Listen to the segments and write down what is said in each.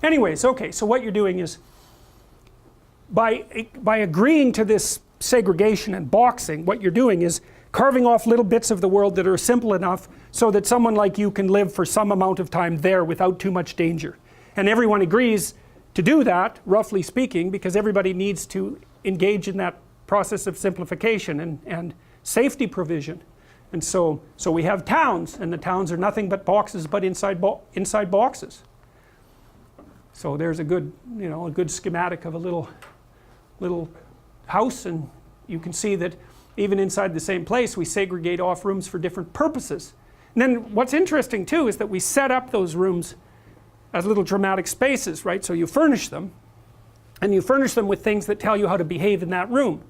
Anyways, okay, so what you're doing is by agreeing to this segregation and boxing, what you're doing is carving off little bits of the world that are simple enough so that someone like you can live for some amount of time there without too much danger. And everyone agrees to do that, roughly speaking, because everybody needs to engage in that process of simplification and safety provision. And so we have towns, and the towns are nothing but boxes, but inside boxes. So there's a good, a good schematic of a little house, and you can see that even inside the same place we segregate off rooms for different purposes. And then what's interesting too is that we set up those rooms as little dramatic spaces, right? So you furnish them, and you furnish them with things that tell you how to behave in that room.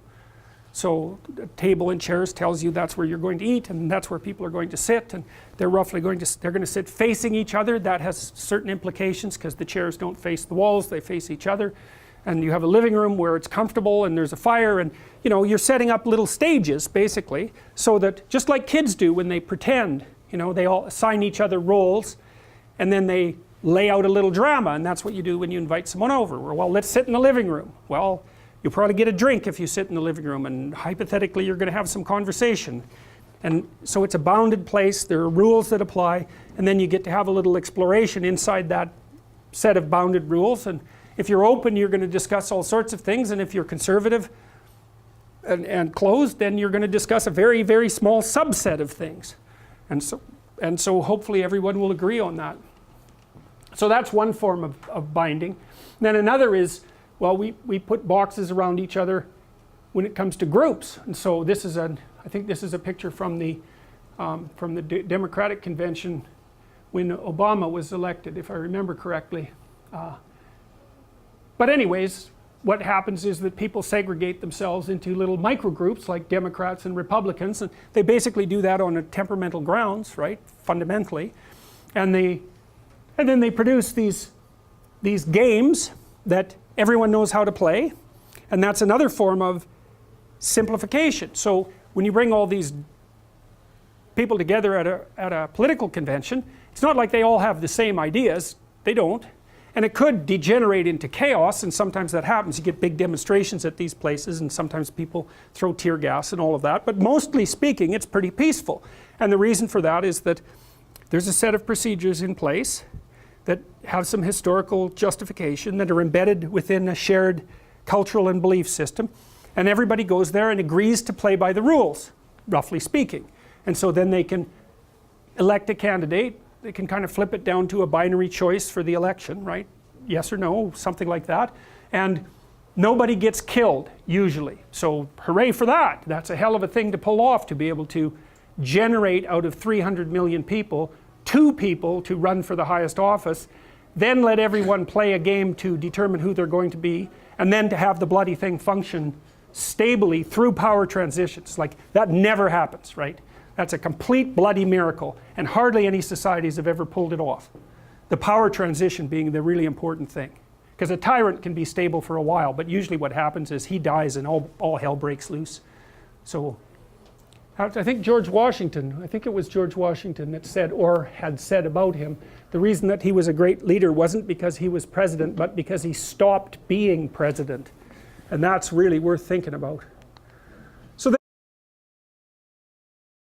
So a table and chairs tells you that's where you're going to eat, and that's where people are going to sit, and they're going to sit facing each other. That has certain implications because the chairs don't face the walls, they face each other. And you have a living room where it's comfortable and there's a fire, and you're setting up little stages basically, so that just like kids do when they pretend, they all assign each other roles, and then they lay out a little drama. And that's what you do when you invite someone over. Well, let's sit in the living room. Well, you'll probably get a drink if you sit in the living room, and hypothetically you're going to have some conversation. And so it's a bounded place, there are rules that apply, and then you get to have a little exploration inside that set of bounded rules. And if you're open, you're going to discuss all sorts of things, and if you're conservative and closed, then you're going to discuss a very, very small subset of things. And so hopefully everyone will agree on that. So that's one form of binding. And then another is, well, we put boxes around each other when it comes to groups. And so this is I think this is a picture from the Democratic convention when Obama was elected, if I remember correctly. But anyways, what happens is that people segregate themselves into little microgroups like Democrats and Republicans, and they basically do that on a temperamental grounds, right, fundamentally. And then they produce these games that everyone knows how to play, and that's another form of simplification. So when you bring all these people together at a political convention, it's not like they all have the same ideas. They don't. And it could degenerate into chaos, and sometimes that happens. You get big demonstrations at these places, and sometimes people throw tear gas and all of that. But mostly speaking, it's pretty peaceful. And the reason for that is that there's a set of procedures in place that have some historical justification, that are embedded within a shared cultural and belief system. And everybody goes there and agrees to play by the rules, roughly speaking. And so then they can elect a candidate. They can kind of flip it down to a binary choice for the election, right? Yes or no, something like that. And nobody gets killed, usually. So hooray for that. That's a hell of a thing to pull off, to be able to generate out of 300 million people, 2 people to run for the highest office, then let everyone play a game to determine who they're going to be, and then to have the bloody thing function stably through power transitions. Like, that never happens, right? That's a complete bloody miracle, and hardly any societies have ever pulled it off. The power transition being the really important thing. Because a tyrant can be stable for a while, but usually what happens is he dies and all hell breaks loose. So I think George Washington, I think it was George Washington that said, or had said about him, the reason that he was a great leader wasn't because he was president, but because he stopped being president. And that's really worth thinking about.